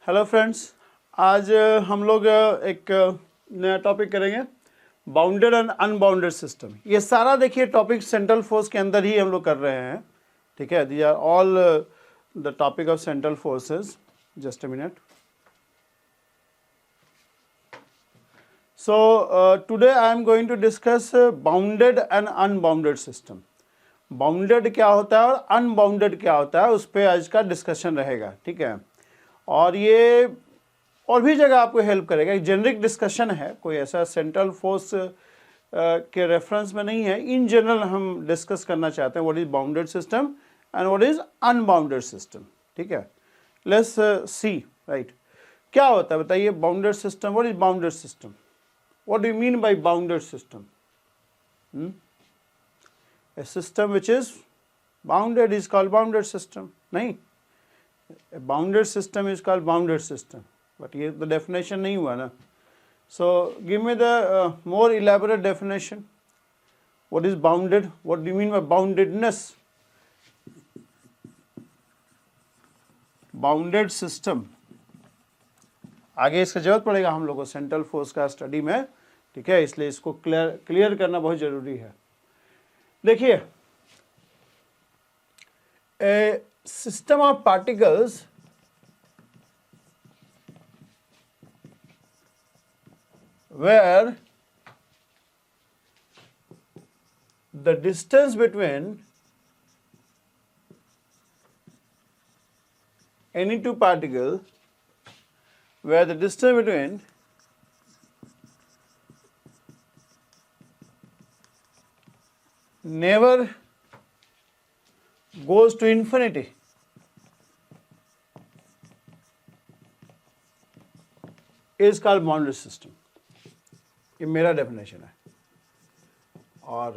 Hello friends, आज हम लोग एक नया टॉपिक करेंगे, बाउंडेड एंड अनबाउंडेड सिस्टम। ये सारा देखिए टॉपिक सेंट्रल फोर्स के अंदर ही हम लोग कर रहे हैं, ठीक है। These are all the topic of central forces. Just a minute. So today I am going to discuss bounded and unbounded system. Bounded क्या होता है और अनबाउंडेड क्या होता है, उस पर आज का डिस्कशन रहेगा, ठीक है। और ये और भी जगह आपको हेल्प करेगा। एक जेनरिक डिस्कशन है, कोई ऐसा सेंट्रल फोर्स के रेफरेंस में नहीं है। इन जनरल हम डिस्कस करना चाहते हैं what is bounded system and what is unbounded system, ठीक है। Let's see, right. क्या होता है बताइए bounded system? What is bounded system? What do you mean by bounded system? A system which is bounded is called bounded system. नहीं, a bounded system is called bounded system, but ये तो definition नहीं हुआ ना। So give me the more elaborate definition. What is bounded? What do you mean by boundedness? Bounded system आगे इसका जरूरत पड़ेगा हम लोग को सेंट्रल फोर्स का स्टडी में, ठीक है। इसलिए इसको क्लियर करना बहुत जरूरी है। देखिए, a system of particles where the distance between any two particles, where the distance between never goes to infinity is called bounded system। ये मेरा डेफिनेशन है और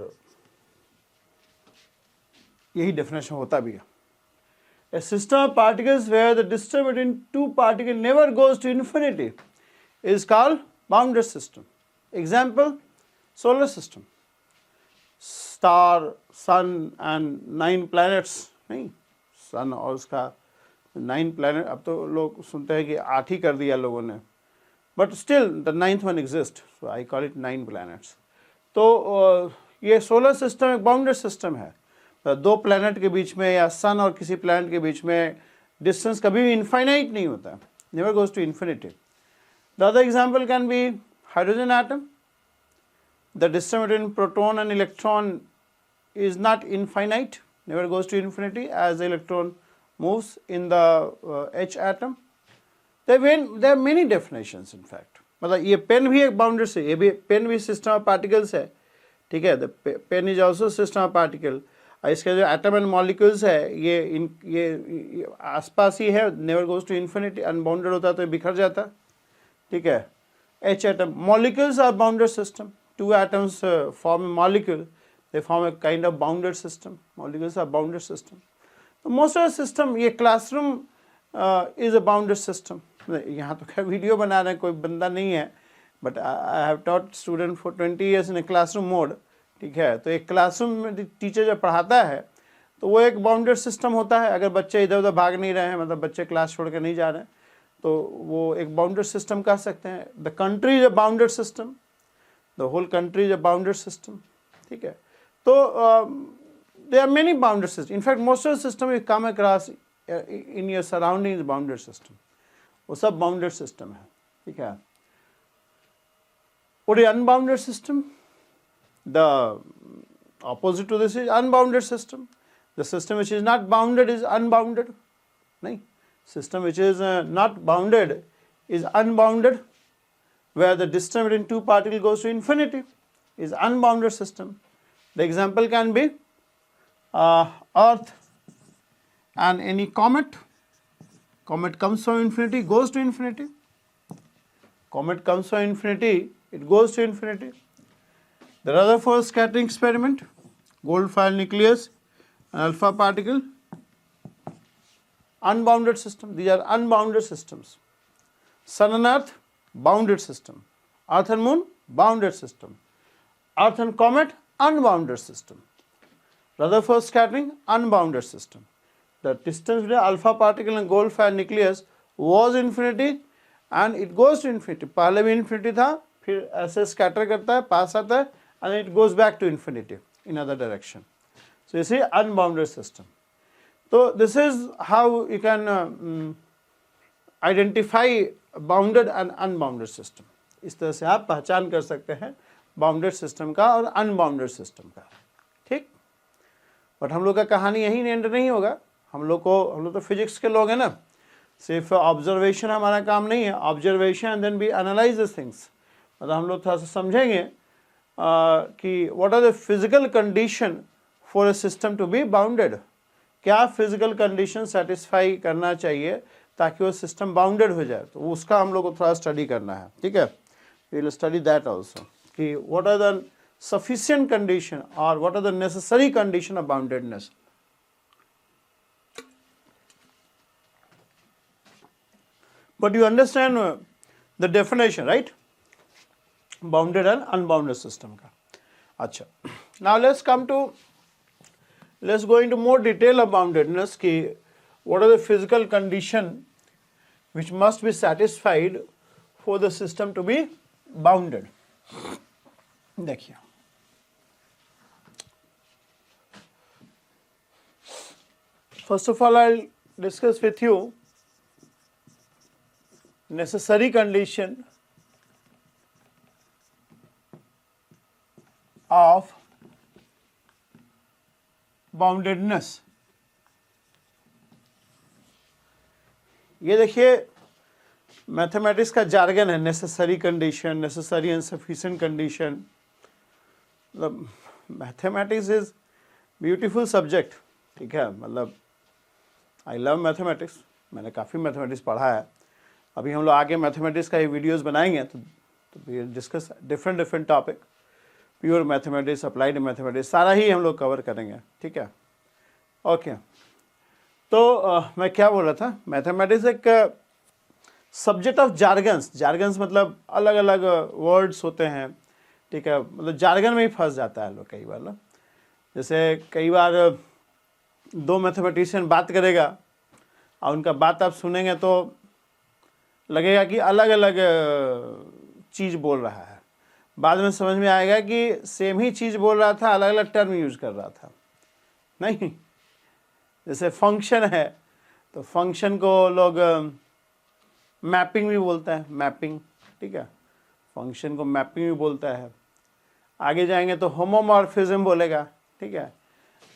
यही डेफिनेशन होता भी है। A system of particles where the distance between two particles never goes to infinity is called bounded system। Example, solar system, star, sun and 9 planets. नहीं, sun और उसका 9 प्लैनेट, अब तो लोग सुनते हैं कि 8 ही कर दिया लोगों ने, but still the 9th one exist, so I call it 9 planets. तो ये सोलर सिस्टम एक बाउंडेड सिस्टम है। दो प्लैनेट के बीच में या सन और किसी प्लैनेट के बीच में डिस्टेंस कभी भी इनफाइनाइट नहीं होता, never goes to infinity. The other example can be hydrogen atom. The distance between proton and electron is not infinite, never goes to infinity as the electron moves in the H atom. There are many definitions in fact। मतलब ये pen भी एक bounded से, ये भी pen भी system of particles है, ठीक है। The pen is also system of particle. इसके जो एटम एंड मॉलिक्यूल्स है ये आसपास ही है, never goes to infinity. Unbounded होता तो बिखर जाता, ठीक है। H atom, molecules are bounded system। Two atoms form a molecule, they form a kind of bounded system। Molecules are bounded system। So most of the system, ये classroom is a bounded system। यहाँ तो क्या video बना रहे हैं, कोई बंदा नहीं है, but I have taught student for 20 years in a classroom mode, ठीक है। तो एक क्लासरूम में टीचर जब पढ़ाता है तो वो एक बाउंडेड सिस्टम होता है। अगर बच्चे इधर उधर भाग नहीं रहे हैं, मतलब बच्चे क्लास छोड़ के नहीं जा रहे हैं, तो वो एक बाउंडेड सिस्टम कह सकते हैं। The country is a bounded system, the whole country is a bounded system, ठीक है। तो there are many bounded system. In fact most of the system you come across in your surrounding is bounded system. वो सब bounded system है, ठीक है। What is unbounded system? The opposite to this is unbounded system. The system which is not bounded is unbounded. नहीं, system which is not bounded is unbounded, where the distance between two particles goes to infinity is unbounded system। The example can be Earth and any comet। Comet comes from infinity, goes to infinity। Comet comes from infinity, it goes to infinity। The Rutherford scattering experiment, gold-fire nucleus, an alpha particle, unbounded system। These are unbounded systems। Sun and Earth, bounded system। Earth and Moon, bounded system। Earth and Comet, unbounded system। Rutherford scattering, unbounded system। The distance between alpha particle and gold-fire nucleus was infinity and it goes to infinity. पहले भी infinity था, फिर ऐसे scatter करता है, पास आता है, and it goes back to infinity in other direction. So you see unbounded system. So this is how you can identify bounded and unbounded system. इस तरह से आप पहचान कर सकते हैं बाउंडेड सिस्टम का और अनबाउंडेड सिस्टम का, ठीक। बट हम लोग का कहानी यही एंड नहीं होगा। हम लोग तो फिजिक्स के लोग हैं ना, सिर्फ ऑब्जर्वेशन हमारा काम नहीं है। Observation and then we analyse this things, मतलब हम लोग थोड़ा सा समझेंगे कि what are the physical condition for a system to be bounded. क्या फिजिकल कंडीशन सेटिस्फाई करना चाहिए ताकि वो सिस्टम बाउंडेड हो जाए, तो उसका हम लोग को थोड़ा स्टडी करना है, ठीक है। We will study that also कि what are the sufficient condition और what are the necessary condition of boundedness. But you understand the definition, right, bounded and unbounded system का। अच्छा, now let's go into more detail of boundedness कि what are the physical condition which must be satisfied for the system to be bounded। देखिए, first of all I'll discuss with you necessary condition of boundedness. ये देखिए mathematics का jargon है, necessary condition, necessary and sufficient condition. मतलब mathematics is beautiful subject, ठीक है। मतलब I love mathematics, मैंने काफ़ी मैथमेटिक्स पढ़ा है। अभी हम लोग आगे मैथमेटिक्स का ये वीडियोस बनाएंगे तो we discuss different topic, pure mathematics, applied mathematics, सारा ही हम लोग कवर करेंगे, ठीक है। ओके, तो मैं क्या बोल रहा था, मैथमेटिक्स एक सब्जेक्ट ऑफ जार्गन्स मतलब अलग अलग वर्ड्स होते हैं, ठीक है। मतलब जार्गन में ही फंस जाता है लोग कई बार ना। जैसे कई बार दो मैथमेटिशियन बात करेगा और उनका बात आप सुनेंगे तो लगेगा कि अलग अलग चीज़ बोल रहा है, बाद में समझ में आएगा कि सेम ही चीज़ बोल रहा था, अलग अलग टर्म यूज कर रहा था। नहीं, जैसे फंक्शन है तो फंक्शन को लोग मैपिंग भी बोलता है, मैपिंग, ठीक है। फंक्शन को मैपिंग भी बोलता है। आगे जाएंगे तो होमोमॉर्फिज्म बोलेगा, ठीक है।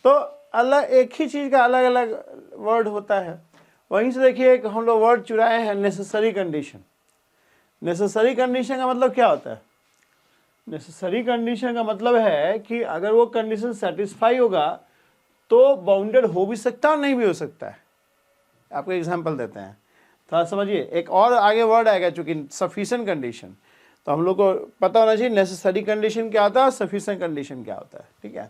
तो अलग एक ही चीज़ का अलग अलग वर्ड होता है। वहीं से देखिए एक हम लोग वर्ड चुराए हैं, नेसेसरी कंडीशन। नेसेसरी कंडीशन का मतलब क्या होता है? नेसेसरी कंडीशन का मतलब है कि अगर वो कंडीशन सेटिस्फाई होगा तो बाउंडेड हो भी सकता है और नहीं भी हो सकता है। आपको एग्जांपल देते हैं, थोड़ा समझिए। एक और आगे वर्ड आएगा चूंकि सफिशिएंट कंडीशन, तो हम लोग को पता होना चाहिए नेसेसरी कंडीशन क्या होता है और सफिशिएंट कंडीशन क्या होता है, ठीक है।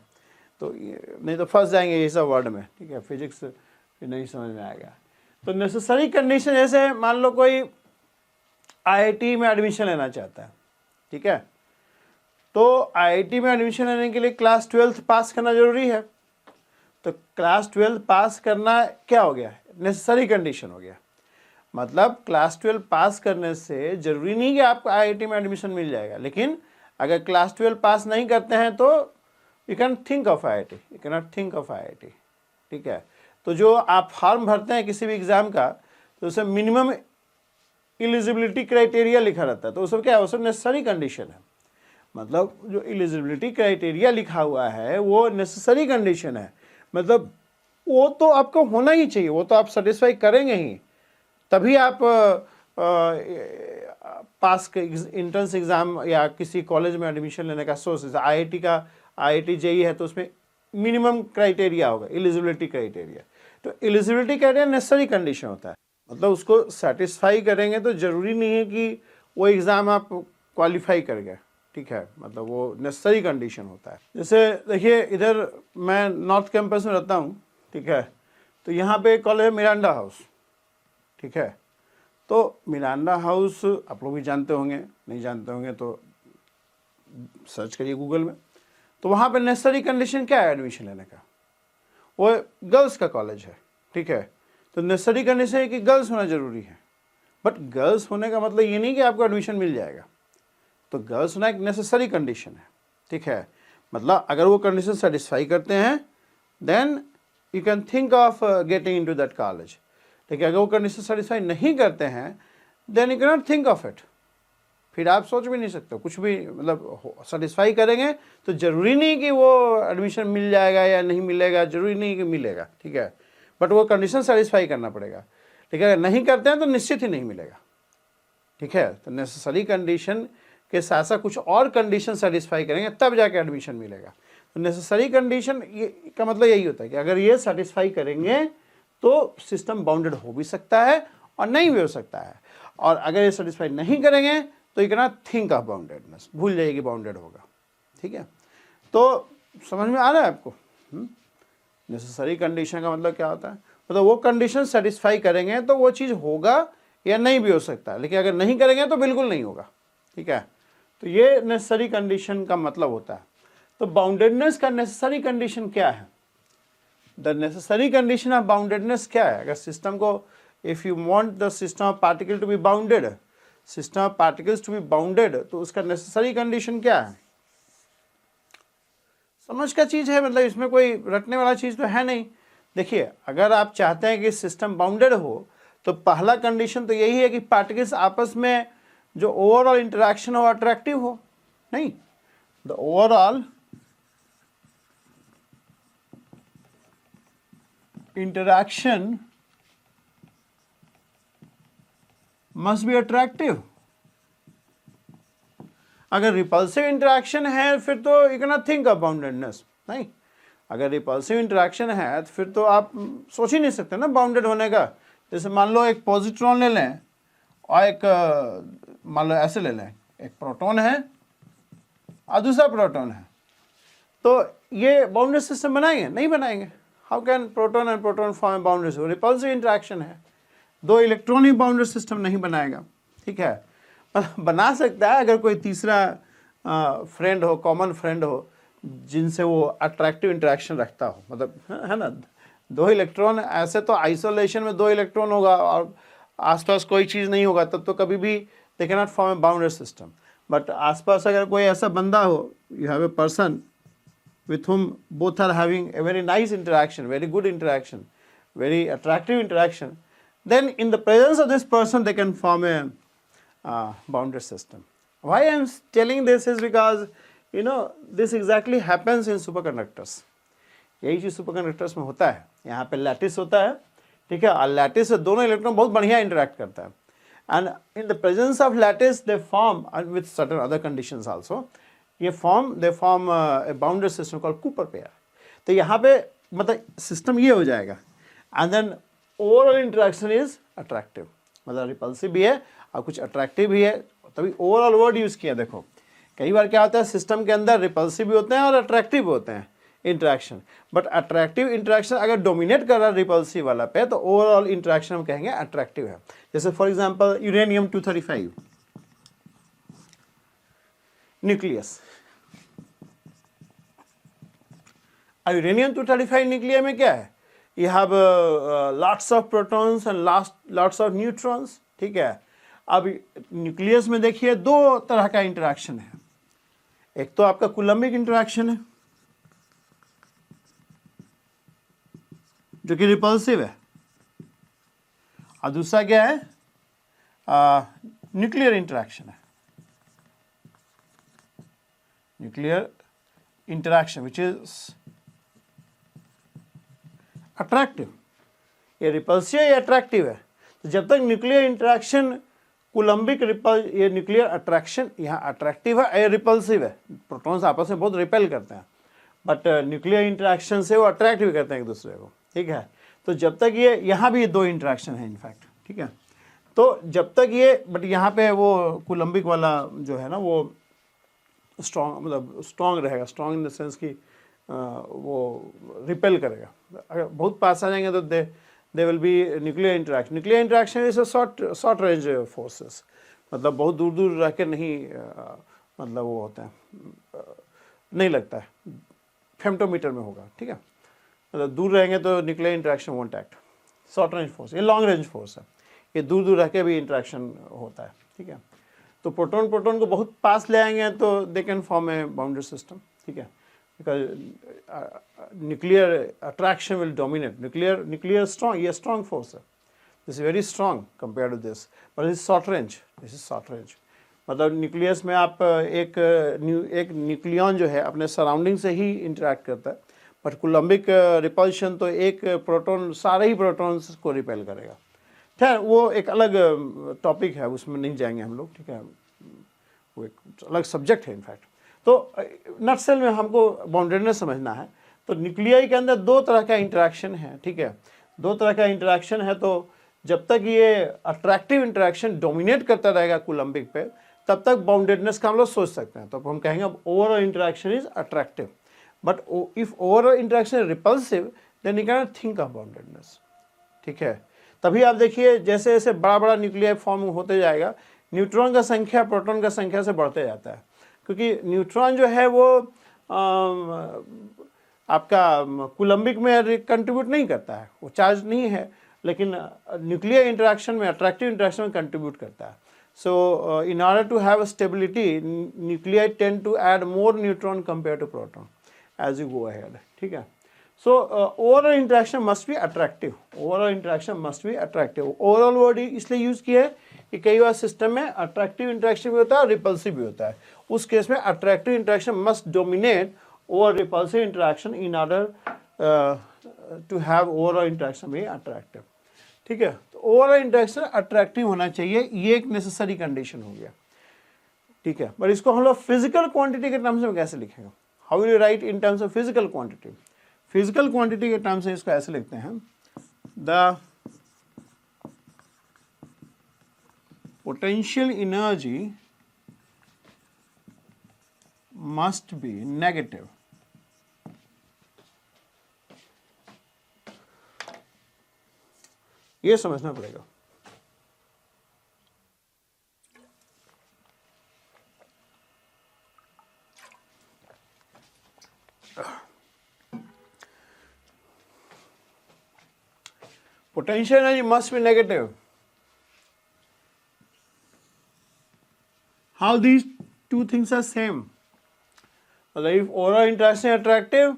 तो नहीं तो फंस जाएंगे ये सब वर्ड में, ठीक है। फिजिक्स फिर नहीं समझ में आएगा। तो नेसेसरी कंडीशन जैसे मान लो कोई IIT में एडमिशन लेना चाहता है, ठीक है। तो IIT में एडमिशन लेने के लिए क्लास 12th पास करना जरूरी है। तो क्लास 12 पास करना क्या हो गया? नेसेसरी कंडीशन हो गया। मतलब क्लास 12 पास करने से जरूरी नहीं कि आपको IIT में एडमिशन मिल जाएगा, लेकिन अगर क्लास 12 पास नहीं करते हैं तो you can think of IIT, you can not think of IIT, ठीक है। तो जो आप फॉर्म भरते हैं किसी भी एग्जाम का, तो उसमें मिनिमम एलिजिबिलिटी क्राइटेरिया लिखा रहता है। तो उसमें क्या है? उसमें नेसेसरी कंडीशन है। मतलब जो एलिजिबिलिटी क्राइटेरिया लिखा हुआ है वो नेसेसरी कंडीशन है। मतलब वो तो आपको होना ही चाहिए, वो तो आप सेटिस्फाई करेंगे ही, तभी आप पास इंट्रेंस एग्ज़ाम या किसी कॉलेज में एडमिशन लेने का सोच। IIT का IIT JEE है तो उसमें मिनिमम क्राइटेरिया होगा, एलिजिबिलिटी क्राइटेरिया। तो एलिजिबिलिटी क्राइटेरिया नेसेसरी कंडीशन होता है। मतलब उसको सेटिस्फाई करेंगे तो ज़रूरी नहीं है कि वो एग्ज़ाम आप क्वालिफाई कर गए, ठीक है। मतलब वो नेसेसरी कंडीशन होता है। जैसे देखिए इधर मैं नॉर्थ कैंपस में रहता हूँ, ठीक है। तो यहाँ पे कॉलेज है मिरांडा हाउस, ठीक है। तो मिरांडा हाउस आप लोग भी जानते होंगे, नहीं जानते होंगे तो सर्च करिए गूगल में। तो वहाँ पे नेसेसरी कंडीशन क्या है एडमिशन लेने का? वो गर्ल्स का कॉलेज है, ठीक है। तो नेसेसरी कंडीशन है कि गर्ल्स होना ज़रूरी है, बट गर्ल्स होने का मतलब ये नहीं कि आपको एडमिशन मिल जाएगा। तो गर्ल्स होना एक नेसेसरी कंडीशन है, ठीक है। मतलब अगर वो कंडीशन सेटिस्फाई करते हैं then you can think of getting into that college. लेकिन अगर वो कंडीशन सेटिस्फाई नहीं करते हैं then you can not think of it. फिर आप सोच भी नहीं सकते कुछ भी, मतलब सेटिस्फाई करेंगे तो ज़रूरी नहीं कि वो एडमिशन मिल जाएगा या नहीं मिलेगा, ज़रूरी नहीं कि मिलेगा, ठीक है। बट वो कंडीशन सेटिस्फाई करना पड़ेगा। लेकिन अगर नहीं करते हैं तो निश्चित ही नहीं मिलेगा, ठीक है। तो नेसेसरी कंडीशन के साथ साथ कुछ और कंडीशन सेटिस्फाई करेंगे तब जाके एडमिशन मिलेगा। तो नेसेसरी कंडीशन ये का मतलब यही होता है कि अगर ये सेटिस्फाई करेंगे तो सिस्टम बाउंडेड हो भी सकता है और नहीं भी हो सकता है। और अगर ये सेटिस्फाई नहीं करेंगे तो you can not think of boundedness, भूल जाइए बाउंडेड होगा, ठीक है। तो समझ में आ रहा है आपको? नेसेसरी कंडीशन का मतलब क्या होता है? मतलब वो कंडीशन सेटिस्फाई करेंगे तो वो चीज़ होगा या नहीं भी हो सकता है, लेकिन अगर नहीं करेंगे तो बिल्कुल नहीं होगा, ठीक है। तो ये नेसेसरी कंडीशन का मतलब होता है। तो बाउंडेडनेस का नेसेसरी कंडीशन क्या है? The necessary condition of boundedness क्या है? अगर सिस्टम को, if you want the system of particle to be bounded, system of particles to be bounded, तो उसका नेसेसरी कंडीशन क्या है? समझ का चीज़ है, मतलब इसमें कोई रटने वाला चीज़ तो है नहीं। देखिए, अगर आप चाहते हैं कि सिस्टम बाउंडेड हो तो पहला कंडीशन तो यही है कि पार्टिकल्स आपस में जो ओवरऑल इंटरेक्शन हो अट्रैक्टिव हो। नहीं, the overall interaction must be attractive. अगर रिपल्सिव इंटरेक्शन है फिर तो you can not think of boundedness. नहीं, अगर रिपल्सिव इंटरेक्शन है तो फिर तो आप सोच ही नहीं सकते ना बाउंडेड होने का। जैसे मान लो एक पॉजिट्रॉन ले लें और एक मान लो ऐसे ले लें, एक प्रोटॉन है और दूसरा प्रोटॉन है, तो ये बाउंडेड सिस्टम बनाएंगे? नहीं बनाएंगे। How can proton and proton form bounded? Repulsive interaction है, दो इलेक्ट्रॉन ही बाउंडेड सिस्टम नहीं बनाएगा, ठीक है। बना सकता है अगर कोई तीसरा फ्रेंड हो, कॉमन फ्रेंड हो, जिनसे वो अट्रैक्टिव इंटरेक्शन रखता हो, मतलब है ना। दो इलेक्ट्रॉन, ऐसे तो आइसोलेशन में दो इलेक्ट्रॉन होगा और आसपास कोई चीज़ नहीं होगा तब तो कभी भी they can not form a bounded system. But आसपास अगर कोई ऐसा बंदा हो, you have a person with whom both are having a very nice interaction, very good interaction, very attractive interaction, then in the presence of this person they can form a bounded system. Why I am telling this is because you know this exactly happens in superconductors. यही चीज़ superconductors में होता है। यहाँ पे lattice होता है, ठीक है, और लैटिस से दोनों इलेक्ट्रॉन बहुत बढ़िया इंटरेक्ट करता है, and in the presence of lattice they form with certain other conditions also, they form a bounded system called Cooper pair. तो यहाँ पे मतलब सिस्टम ये हो जाएगा, and then overall interaction is attractive, मतलब रिपल्सिव भी है और कुछ अट्रैक्टिव भी है, तभी ओवरऑल वर्ड यूज़ किया। देखो कई बार क्या होता है, सिस्टम के अंदर रिपल्सिव भी होते हैं और अट्रैक्टिव भी होते हैं इंटरेक्शन, बट अट्रैक्टिव इंटरेक्शन अगर डोमिनेट कर रहा है रिपल्सिव वाला पे तो ओवरऑल इंटरेक्शन हम कहेंगे अट्रैक्टिव है। जैसे for example uranium 235 nucleus, uranium 235 nuclear में क्या है, you have lots of protons and lots of neutrons, ठीक है। अब न्यूक्लियस में देखिए दो तरह का इंटरेक्शन है, एक तो आपका कूलम्बिक इंटरेक्शन है जो कि रिपल्सिव है, और दूसरा क्या है, न्यूक्लियर इंटरेक्शन है, nuclear interaction which is attractive. ये रिपल्सिव या अट्रैक्टिव है। तो जब तक न्यूक्लियर इंटरेक्शन कूलम्बिक ये न्यूक्लियर अट्रैक्शन यहाँ अट्रैक्टिव है, ये रिपल्सिव है, प्रोटॉन्स आपस में बहुत रिपेल करते हैं, बट न्यूक्लियर इंटरेक्शन से वो अट्रैक्ट भी करते हैं एक दूसरे को, ठीक है। तो जब तक ये यहाँ भी दो इंटरेक्शन है इनफैक्ट, ठीक है। तो जब तक ये, बट यहाँ पे वो कूलम्बिक वाला जो है ना वो स्ट्रॉन्ग, मतलब स्ट्रॉन्ग रहेगा, स्ट्रॉन्ग इन द सेंस कि वो रिपेल करेगा। अगर बहुत पास आ जाएंगे तो they will be nuclear interaction. Nuclear interaction is short range forces, मतलब बहुत दूर दूर रह के नहीं मतलब वो होते हैं, नहीं लगता है, फेम्टोमीटर में होगा, ठीक है। मतलब दूर रहेंगे तो nuclear interaction won't act, short range force, ये लॉन्ग रेंज फोर्स है। ये दूर दूर रह के भी इंटरेक्शन होता है, ठीक है। तो प्रोटॉन प्रोटॉन को बहुत पास ले आएंगे तो they can form a bounded system, ठीक है, because nuclear attraction will dominate. Nuclear strong, ये स्ट्रॉन्ग फोर्स है, this is very strong compare to this, but this short range, this is short range. मतलब न्यूक्लियस में आप एक nucleon जो है अपने सराउंडिंग से ही इंटरेक्ट करता है, बट कूलम्बिक रिपल्शन तो एक प्रोटॉन सारे ही प्रोटॉन्स को रिपेल करेगा। खैर वो एक अलग टॉपिक है, उसमें नहीं जाएंगे हम लोग, ठीक है, वो एक अलग सब्जेक्ट है इनफैक्ट। तो नटसेल में हमको बाउंडेडनेस समझना है। तो न्यूक्लियाई के अंदर दो तरह का इंटरेक्शन है, ठीक है, दो तरह का इंटरेक्शन है। तो जब तक ये अट्रैक्टिव इंटरेक्शन डोमिनेट करता रहेगा कूलम्बिक पे, तब तक बाउंडेडनेस का हम लोग सोच सकते हैं। तो हम कहेंगे overall interaction is attractive, but if overall interaction is repulsive then you can not think of boundedness, ठीक है। तभी आप देखिए जैसे जैसे बड़ा बड़ा न्यूक्लियाई फॉर्म होते जाएगा, न्यूट्रॉन का संख्या प्रोटॉन का संख्या से बढ़ते जाता है, क्योंकि न्यूट्रॉन जो है वो आपका कूलम्बिक में कंट्रीब्यूट नहीं करता है, वो चार्ज नहीं है, लेकिन न्यूक्लियर इंटरेक्शन में, अट्रैक्टिव इंटरेक्शन में कंट्रीब्यूट करता है। So in order to have stability, nuclei tend to add more neutron compare to proton as you go ahead, ठीक है। So overall interaction must be attractive. Overall interaction must be attractive. Overall word इसलिए use किया है कि कई बार system में attractive interaction भी होता है और रिपल्सिव भी होता है। उस केस में attractive interaction must dominate over repulsive interaction in order to have overall interaction भी अट्रैक्टिव, ठीक है। तो ओवरऑल इंटरेक्शन अट्रैक्टिव होना चाहिए, ये एक नेसेसरी कंडीशन हो गया, ठीक है। पर इसको हम लोग फिजिकल क्वांटिटी के टर्म्स में कैसे लिखेंगे? How will you right in terms of physical quantity? Physical quantity के टर्म से इसको ऐसे लिखते हैं, the potential energy must be negative. ये समझना पड़ेगा। Potential energy must be negative. How these two things are same? Well, if overall interaction is attractive,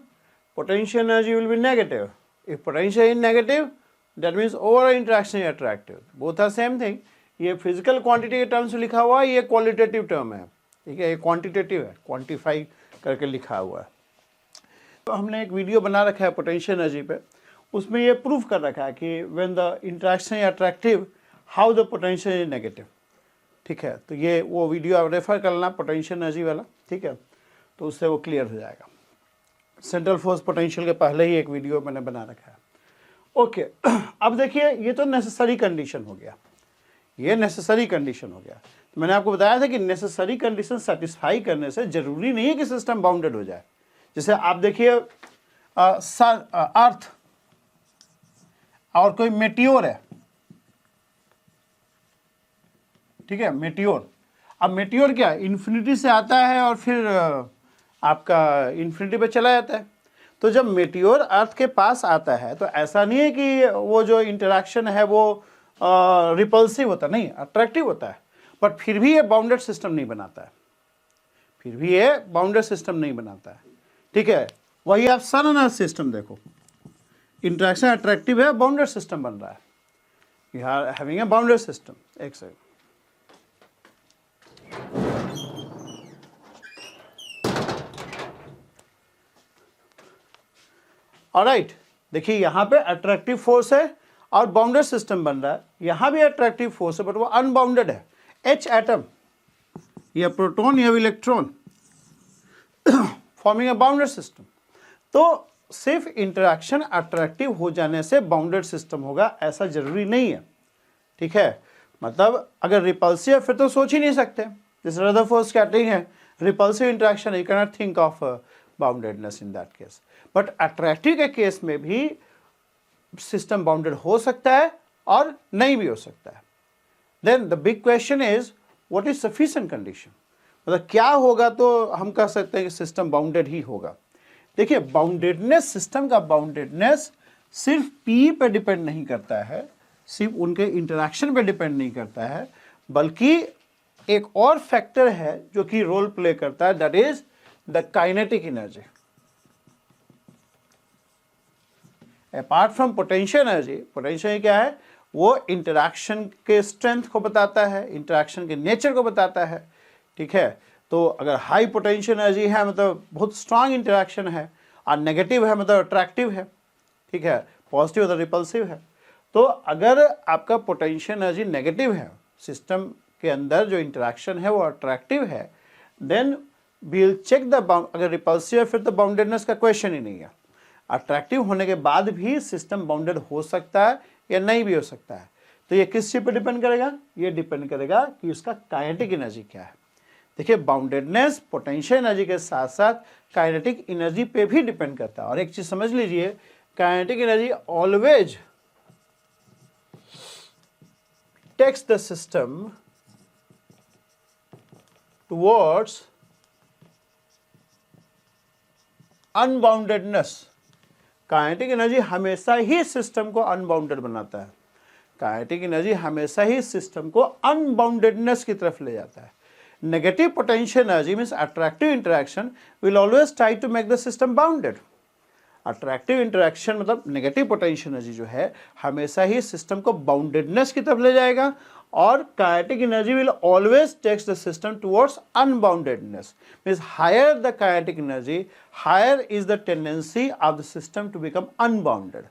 potential energy will be negative. If potential is negative, that means overall interaction is attractive. Both are same thing. ये physical quantity के terms में लिखा हुआ है, ये qualitative term है, ठीक है, ये quantitative है, quantify करके लिखा हुआ है। तो हमने एक वीडियो बना रखा है पोटेंशियल एनर्जी पे, उसमें ये प्रूफ कर रखा है कि when the interaction is attractive how the potential is negative, ठीक है। तो ये वो वीडियो आप रेफर कर लेना, पोटेंशियल एनर्जी वाला, ठीक है, तो उससे वो क्लियर हो जाएगा। सेंट्रल फोर्स पोटेंशियल के पहले ही एक वीडियो मैंने बना रखा है। ओके, अब देखिए ये तो नेसेसरी कंडीशन हो गया, ये नेसेसरी कंडीशन हो गया। तो मैंने आपको बताया था कि नेसेसरी कंडीशन सेटिस्फाई करने से जरूरी नहीं है कि सिस्टम बाउंडेड हो जाए। जैसे आप देखिए अर्थ और कोई मेटियोर है, ठीक है, मेटियोर। अब मेटियोर क्या इन्फिनिटी से आता है और फिर आपका इन्फिनिटी पे चला जाता है। तो जब मेटियोर अर्थ के पास आता है तो ऐसा नहीं है कि वो जो इंटरेक्शन है वो रिपल्सिव होता, नहीं, अट्रैक्टिव होता है, बट फिर भी ये बाउंडेड सिस्टम नहीं बनाता है, फिर भी ये बाउंडेड सिस्टम नहीं बनाता है, ठीक है। वही आप सन एंड अर्थ सिस्टम देखो, इंटरेक्शन अट्रैक्टिव है, बाउंडेड सिस्टम बन रहा है, you are having a bounded system. एक सेकंड, ऑलराइट, देखिए यहां पे अट्रैक्टिव फोर्स है और बाउंडेड सिस्टम बन रहा है। यहां भी अट्रैक्टिव फोर्स है बट वो अनबाउंडेड है, एच एटम या प्रोटॉन या electron forming a bounded system. तो सिर्फ इंटरेक्शन अट्रैक्टिव हो जाने से बाउंडेड सिस्टम होगा ऐसा जरूरी नहीं है, ठीक है। मतलब अगर रिपल्सिव है फिर तो सोच ही नहीं सकते, जैसे रदरफोर्ड स्कैटरिंग है, repulsive interaction, you can not think of boundedness in that case. But attractive के केस में भी सिस्टम बाउंडेड हो सकता है और नहीं भी हो सकता है। Then the big question is what is sufficient condition, मतलब क्या होगा तो हम कह सकते हैं कि सिस्टम बाउंडेड ही होगा। देखिए बाउंडेडनेस, सिस्टम का बाउंडेडनेस सिर्फ पी पे डिपेंड नहीं करता है, सिर्फ उनके इंटरेक्शन पे डिपेंड नहीं करता है, बल्कि एक और फैक्टर है जो कि रोल प्ले करता है, that is the kinetic energy. Apart from potential energy, potential क्या है, वो इंटरेक्शन के स्ट्रेंथ को बताता है, इंटरेक्शन के नेचर को बताता है, ठीक है। तो अगर हाई पोटेंशियल एनर्जी है मतलब बहुत स्ट्रांग इंटरेक्शन है, और नेगेटिव है मतलब अट्रैक्टिव है, ठीक है, पॉजिटिव मतलब रिपल्सिव है। तो अगर आपका पोटेंशियल एनर्जी नेगेटिव है, सिस्टम के अंदर जो इंटरेक्शन है वो अट्रैक्टिव है, then we will check the bound. अगर रिपल्सिव है फिर तो बाउंडेडनेस का क्वेश्चन ही नहीं है। अट्रैक्टिव होने के बाद भी सिस्टम बाउंडेड हो सकता है या नहीं भी हो सकता है। तो ये किस चीज पर डिपेंड करेगा, ये डिपेंड करेगा कि उसका काइनेटिक एनर्जी क्या है। देखिए बाउंडेडनेस पोटेंशियल एनर्जी के साथ साथ काइनेटिक एनर्जी पे भी डिपेंड करता है। और एक चीज समझ लीजिए, kinetic energy always takes the system towards unboundedness. Kinetic energy हमेशा ही सिस्टम को अनबाउंडेड बनाता है। काइनेटिक एनर्जी हमेशा ही सिस्टम को अनबाउंडेडनेस की तरफ ले जाता है। Negative potential energy means attractive interaction will always try to make the system bounded. Attractive interaction मतलब नेगेटिव पोटेंशियल एनर्जी जो है हमेशा ही सिस्टम को बाउंडेडनेस की तरफ ले जाएगा, और kinetic energy will always takes the system towards unboundedness. Means higher the kinetic energy, higher is the tendency of the system to become unbounded,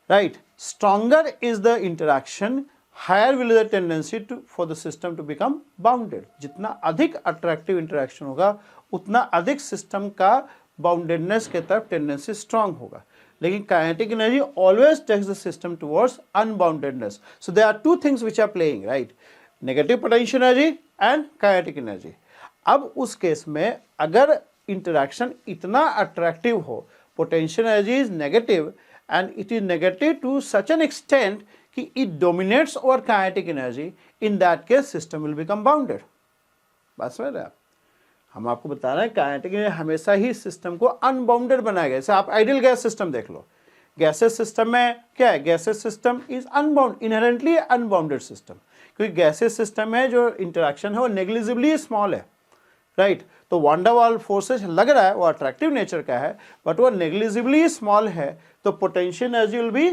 right. Stronger is the interaction, higher will the tendency to for the system to become bounded. जितना अधिक attractive interaction होगा उतना अधिक system का boundedness के तरफ tendency strong होगा। लेकिन kinetic energy always takes the system towards unboundedness. So there are two things which are playing, right, negative potential energy and kinetic energy. अब उस केस में अगर इंटरेक्शन इतना अट्रैक्टिव हो, potential energy is negative and it is negative to such an extent कि it dominates over kinetic energy, in that case system will become bounded. बात समझ रहे हैं आप? हम आपको बता रहे हैं काइनेटिक एनर्जी हमेशा ही सिस्टम को अनबाउंडेड बनाएगा। जैसे आप आइडियल गैस सिस्टम देख लो, गैसेस सिस्टम में क्या है, gases system is unbound, inherently unbounded system, क्योंकि गैसेस सिस्टम में जो इंटरेक्शन है वो नेग्लिजिबली स्मॉल है, राइट। तो वांडर वाल फोर्सेज लग रहा है वो अट्रैक्टिव नेचर का है, बट वो नेग्लिजिबली स्मॉल है, तो potential energy will be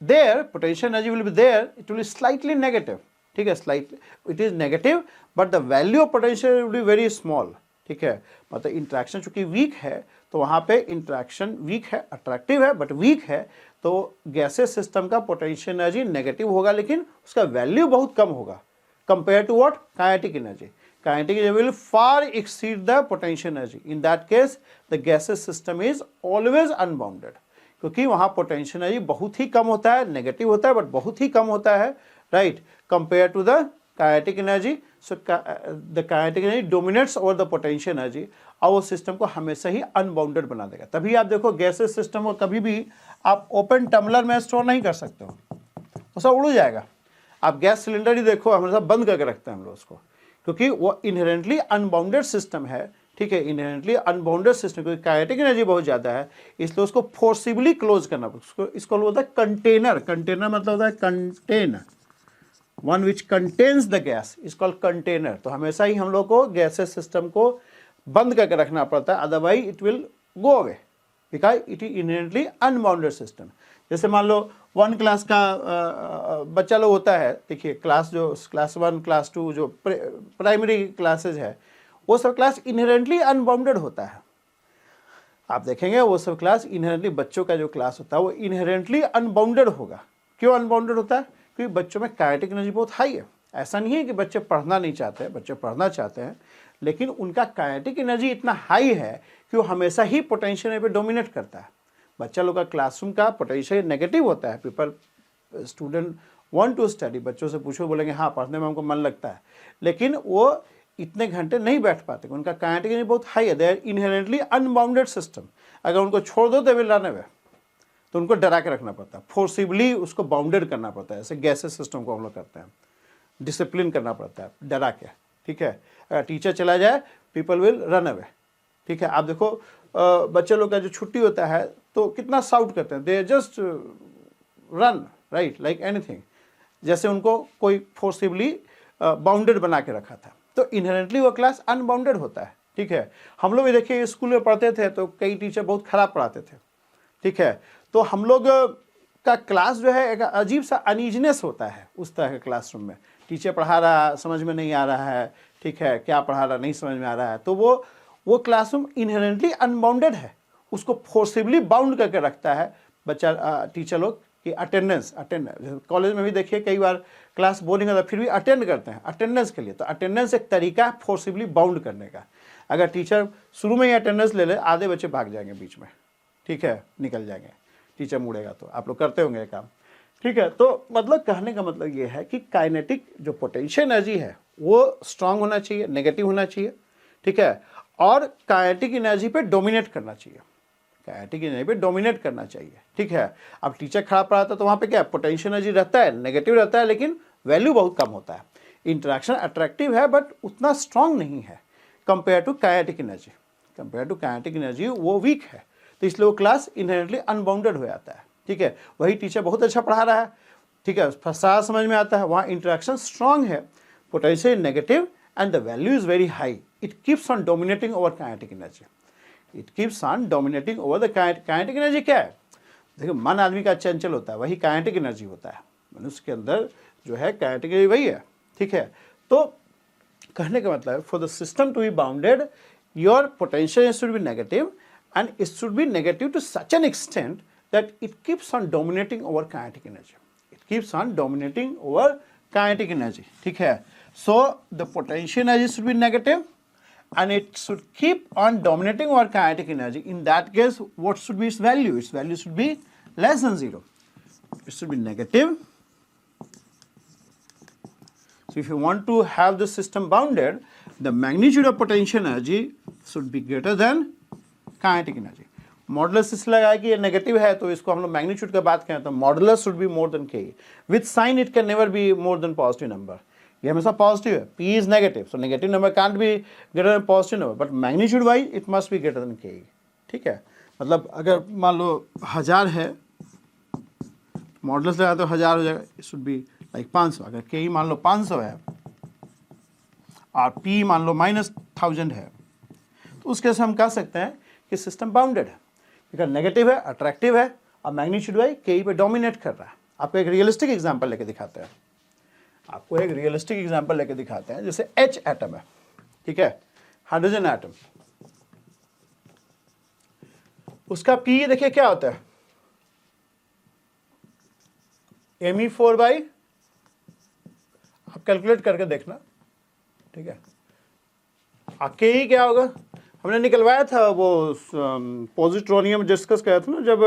there, potential energy will be there, it will be slightly negative, ठीक है, slightly it is negative, but the value of potential will be very small, ठीक है। मतलब interaction चूंकि week है तो वहाँ पे इंटरेक्शन वीक है, अट्रैक्टिव है बट वीक है, तो गैसेस सिस्टम का पोटेंशियल एनर्जी नेगेटिव होगा, लेकिन उसका वैल्यू बहुत कम होगा compare to what, kinetic energy. Kinetic energy will far exceed the potential energy. In that case the gases system is always unbounded, क्योंकि वहाँ पोटेंशियल एनर्जी बहुत ही कम होता है, नेगेटिव होता है बट बहुत ही कम होता है, right, compare to the kinetic energy. So the kinetic energy dominates over the potential energy, और वो सिस्टम को हमेशा ही अनबाउंडेड बना देगा। तभी आप देखो गैसेस सिस्टम को कभी भी आप ओपन टम्बलर में स्टोर नहीं कर सकते हो, वो सब उड़ जाएगा। आप गैस सिलेंडर ही देखो हमेशा बंद करके रखते हैं हम लोग उसको, क्योंकि वो इनहेरेंटली अनबाउंडेड सिस्टम है, ठीक है, इनहेरेंटली अनबाउंडेड सिस्टम, क्योंकि काइनेटिक एनर्जी बहुत ज़्यादा है, इसलिए उसको फोर्सिबली क्लोज करना पड़ता है। इसको होता है कंटेनर, कंटेनर मतलब होता है contain, one which contains the gas is called container. तो हमेशा ही हम लोग को गैसेस सिस्टम को बंद करके रखना पड़ता है, otherwise it will go away because it is inherently unbounded system. जैसे मान लो 1 क्लास का बच्चा लोग होता है, देखिए क्लास 1 क्लास 2 जो प्राइमरी क्लासेज है, वो सब क्लास इनहेरेंटली अनबाउंडेड होता है। आप देखेंगे वो सब क्लास इनहेरेंटली, बच्चों का जो क्लास होता है वो इनहेरेंटली अनबाउंडेड होगा। क्यों अनबाउंडेड होता है? क्योंकि बच्चों में काइनेटिक एनर्जी बहुत हाई है। ऐसा नहीं है कि बच्चे पढ़ना नहीं चाहते हैं, बच्चे पढ़ना चाहते हैं, लेकिन उनका काइनेटिक एनर्जी इतना हाई है कि वो हमेशा ही पोटेंशियल पे डोमिनेट करता है। बच्चा लोग का क्लासरूम का पोटेंशियल नेगेटिव होता है, people student want to study, बच्चों से पूछो बोलेंगे हाँ पढ़ने में हमको मन लगता है, लेकिन वो इतने घंटे नहीं बैठ पाते, उनका काइनेटिक एनर्जी बहुत हाई है, they are inherently unbounded system. अगर उनको छोड़ दो दे विल रन अवे, तो उनको डरा के रखना पड़ता है, फोर्सिबली उसको बाउंडेड करना पड़ता है। ऐसे गैसेस सिस्टम को हम लोग करते हैं, डिसिप्लिन करना पड़ता है डरा के, ठीक है। अगर टीचर चला जाए पीपल विल रन अवे, ठीक है। आप देखो बच्चे लोग का जो छुट्टी होता है तो कितना साउट करते हैं, they just run, right, like anything, जैसे उनको कोई फोर्सिबली बाउंडेड बना के रखा था, तो इनहेरेंटली वो क्लास अनबाउंडेड होता है, ठीक है। हम लोग भी देखिए स्कूल में पढ़ते थे तो कई टीचर बहुत खराब पढ़ाते थे, ठीक है, तो हम लोग का क्लास जो है एक अजीब सा अनईजीनेस होता है उस तरह के क्लासरूम में, टीचर पढ़ा रहा समझ में नहीं आ रहा है, ठीक है, क्या पढ़ा रहा नहीं समझ में आ रहा है, तो वो क्लासरूम इनहेरेंटली अनबाउंडेड है, उसको फोर्सिबली बाउंड करके रखता है बच्चा टीचर लोग कि अटेंडेंस कॉलेज में भी देखिए कई बार क्लास बोरिंग होता है फिर भी अटेंड करते हैं अटेंडेंस के लिए, तो अटेंडेंस एक तरीका है फोर्सिबली बाउंड करने का। अगर टीचर शुरू में ही अटेंडेंस ले ले, आधे बच्चे भाग जाएंगे बीच में, ठीक है, निकल जाएंगे, टीचर मुड़ेगा, तो आप लोग करते होंगे काम, ठीक है। तो मतलब कहने का मतलब ये है कि काइनेटिक जो पोटेंशियल एनर्जी है वो स्ट्रांग होना चाहिए, नेगेटिव होना चाहिए, ठीक है, और काइनेटिक एनर्जी पे डोमिनेट करना चाहिए, काइनेटिक एनर्जी पे डोमिनेट करना चाहिए, ठीक है। अब टीचर खराब पढ़ाता तो वहाँ पे क्या पोटेंशियल एनर्जी रहता है, नेगेटिव रहता है, लेकिन वैल्यू बहुत कम होता है। इंटरेक्शन अट्रैक्टिव है बट उतना स्ट्रांग नहीं है compare to kinetic energy, compare to kinetic energy वो वीक है, तो इसलिए वो क्लास इनहेरेंटली अनबाउंडेड हो जाता है, ठीक है। वही टीचर बहुत अच्छा पढ़ा रहा है, ठीक है, सारा समझ में आता है, वहाँ इंटरेक्शन स्ट्रांग है, potential negative and the value is very high, it keeps on dominating over kinetic energy, it keeps on dominating over the kinetic energy. क्या है, देखिए मन आदमी का चंचल होता है, वही काइनेटिक एनर्जी होता है, मनुष्य के अंदर जो है काइनेटिक एनर्जी वही है, ठीक है। तो कहने का मतलब for the system to be bounded your potential should be negative and it should be negative to such an extent that it keeps on dominating over kinetic energy, it keeps on dominating over kinetic energy, ठीक है। So the potential energy should be negative and it should keep on dominating over kinetic energy. In that case what should be its value? Its value should be less than 0, it should be negative. So if you want to have the system bounded, the magnitude of potential energy should be greater than kinetic energy. Modulus इसलिए लगाया कि ये negative है तो इसको हम लोग magnitude का बात करें तो modulus should be more than K, with sign it can never be more than positive number, ये हमेशा पॉजिटिव है, P is negative, so negative number can't be greater than positive number, but magnitude wise it must be greater than K, ठीक है। मतलब अगर मान लो 1000 है, modulus लगा तो 1000 हो जाएगा, इट शुड बी लाइक 500, अगर के मान लो 500 है और पी मान लो -1000 है, तो उस केस हम कह सकते हैं कि सिस्टम बाउंडेड है, बिकॉज नेगेटिव है, अट्रैक्टिव है और मैग्नीट्यूड वाइज के पे डोमिनेट कर रहा है। आपको एक रियलिस्टिक एग्जांपल लेके दिखाते हैं, आपको एक रियलिस्टिक एग्जांपल लेके दिखाते हैं, जैसे H एटम है, ठीक है, हाइड्रोजन एटम, उसका P देखिए क्या होता है, Me4 बाई, आप कैलकुलेट करके देखना, ठीक है। के क्या होगा, हमने निकलवाया था वो पॉजिट्रोनियम डिस्कस किया था ना जब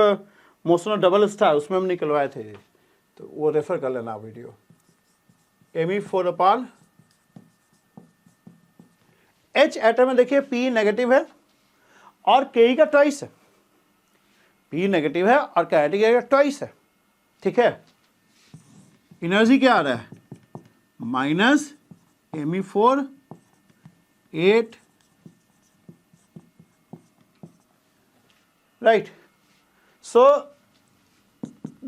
मोशन ऑफ डबल स्टार, उसमें हम निकलवाए थे, तो वो रेफर कर लेना video. Me4 upon H atom में देखिए P नेगेटिव है और Ke का ट्वाइस है, P नेगेटिव है और काइनेटिक का ट्वाइस है, ठीक है। एनर्जी क्या आ रहा है, minus Me4 8, right? So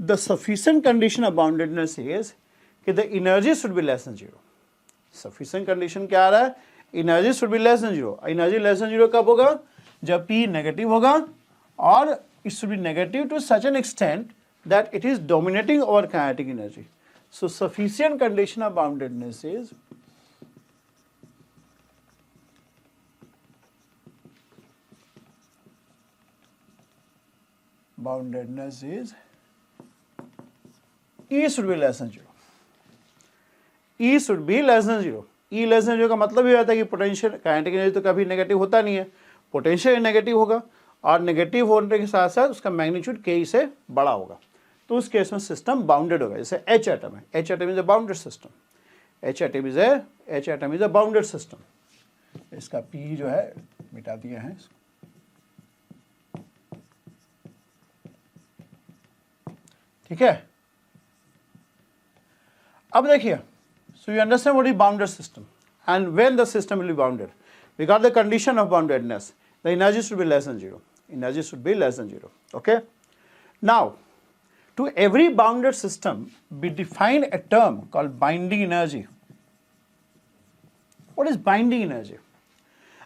the sufficient condition of boundedness is कि the energy should be less than 0. Sufficient condition क्या आ रहा है, energy should be less than 0. Energy less than 0 कब होगा, जब P नेगेटिव होगा और it should be negative to such an extent that it is dominating over kinetic energy. So sufficient condition of boundedness is boundedness is E should be less than 0. E should be less than 0. E less than 0 का मतलब ये होता है कि potential kinetic energy तो कभी negative होता नहीं है, पोटेंशियल नेगेटिव होगा और नेगेटिव होने के साथ साथ उसका मैग्नीट्यूड के से बड़ा होगा, तो उस केस में सिस्टम बाउंडेड होगा। जैसे H एटम है, H atom is a bounded system, H atom is a bounded system. इसका P जो है मिटा दिया है, ठीक है। अब देखिए, so you understand what is bounded system and when the system will be bounded, we got the condition of boundedness, the energy should be less than 0, energy should be less than 0, okay. Now to every bounded system we define a term called binding energy. What is binding energy?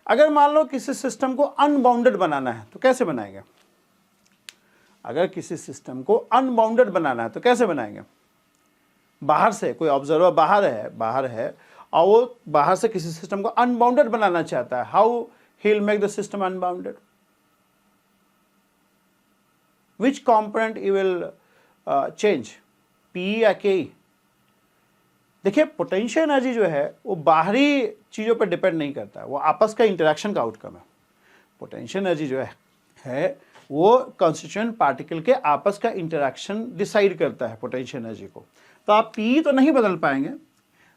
अगर मान लो किसी system को unbounded बनाना है तो कैसे बनाएंगे? अगर किसी सिस्टम को अनबाउंडेड बनाना है तो कैसे बनाएंगे? बाहर से कोई ऑब्जर्वर बाहर है और वो बाहर से किसी सिस्टम को अनबाउंडेड बनाना चाहता है. How he will make the system unbounded? Which component he will change, P या के? देखिए पोटेंशियल एनर्जी जो है वो बाहरी चीज़ों पर डिपेंड नहीं करता है, वो आपस का इंटरेक्शन का आउटकम है. पोटेंशियल एनर्जी जो है वो कॉन्स्टिट्यूएंट पार्टिकल के आपस का इंटरेक्शन डिसाइड करता है पोटेंशियल एनर्जी को. तो आप पी तो नहीं बदल पाएंगे.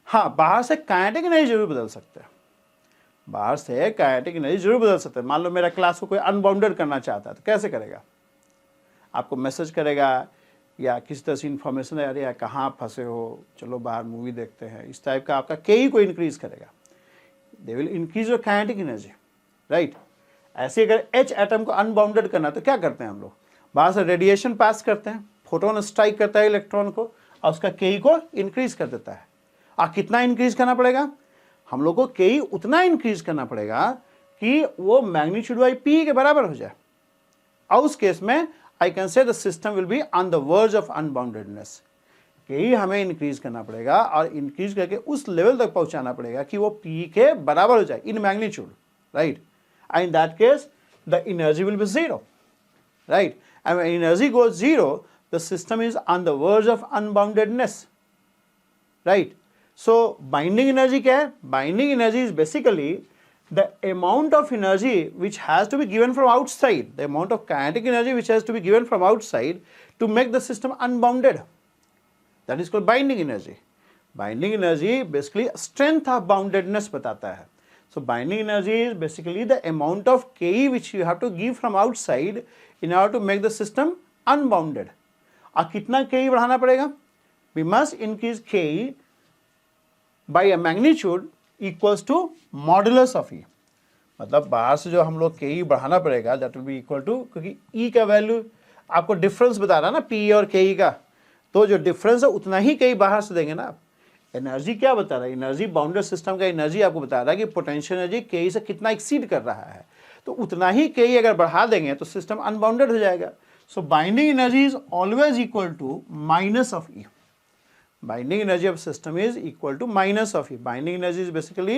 हाँ, बाहर से काइनेटिक एनर्जी जरूर बदल सकते हैं. बाहर से काइनेटिक एनर्जी जरूर बदल सकते हैं. मान लो मेरा क्लास को कोई अनबाउंडेड करना चाहता है तो कैसे करेगा? आपको मैसेज करेगा या किसी तरह से इन्फॉर्मेशन है, अरे यार कहाँ आप फंसे हो, चलो बाहर मूवी देखते हैं, इस टाइप का आपका के को इंक्रीज करेगा. They will increase your kinetic energy, right. ऐसे अगर एच एटम को अनबाउंडेड करना तो क्या करते हैं हम लोग? बाहर से रेडिएशन पास करते हैं, फोटोन स्ट्राइक करता है इलेक्ट्रॉन को और उसका के को इंक्रीज कर देता है. कितना इंक्रीज करना पड़ेगा? हम लोग को के उतना इंक्रीज करना पड़ेगा कि वो मैग्नीट्यूड बाई पी के बराबर हो जाए. और उस केस में I can say the system will be on the verge of unboundedness. के हमें इंक्रीज करना पड़ेगा और इंक्रीज करके उस लेवल तक पहुंचाना पड़ेगा कि वो P के बराबर हो जाए in magnitude, right. And in that case the energy will B zero, right. And when energy goes zero the system is on the verge of unboundedness, right. So binding energy क्या है? Binding energy is basically the amount of energy which has to be given from outside, the amount of kinetic energy which has to be given from outside to make the system unbounded. That is called binding energy. Binding energy basically strength of boundedness बताता है. So binding energy is basically the amount of Ke which you have to give from outside in order to make the system unbounded. और कितना Ke बढ़ाना पड़ेगा? We must increase Ke by a magnitude equals to modulus of E. मतलब बाहर से जो हम लोग के ई बढ़ाना पड़ेगा that will be equal to, क्योंकि ई का वैल्यू आपको डिफरेंस बता रहा है ना पी और के ई का, तो जो डिफरेंस है उतना ही के ई बाहर से देंगे ना आप. एनर्जी क्या बता रहा है? एनर्जी बाउंडेड सिस्टम का एनर्जी आपको बता रहा है कि पोटेंशियल एनर्जी के ई से कितना एक्सीड कर रहा है, तो उतना ही के ई अगर बढ़ा देंगे तो सिस्टम अनबाउंडेड हो जाएगा. So binding energy is always equal to minus of E. Binding energy of system is equal to minus of E. Binding energy is basically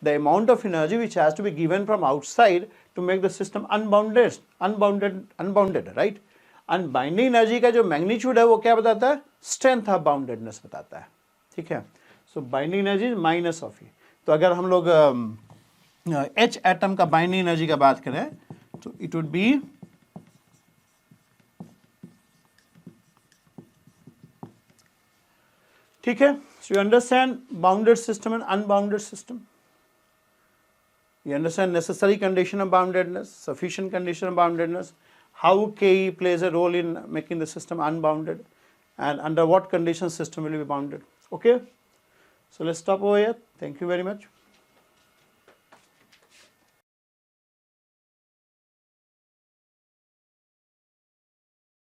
the amount of energy which has to be given from outside to make the system unbounded, right? And binding energy का जो magnitude है वो क्या बताता है? Strength of boundedness बताता है. ठीक है. So binding energy is minus of E. तो अगर हम लोग H atom का binding energy का बात करें तो it would be ठीक है. So you understand bounded system and unbounded system. You understand necessary condition of boundedness, sufficient condition of boundedness, how Ke plays a role in making the system unbounded, and under what conditions system will be bounded. Okay. So let's stop over here. Thank you very much.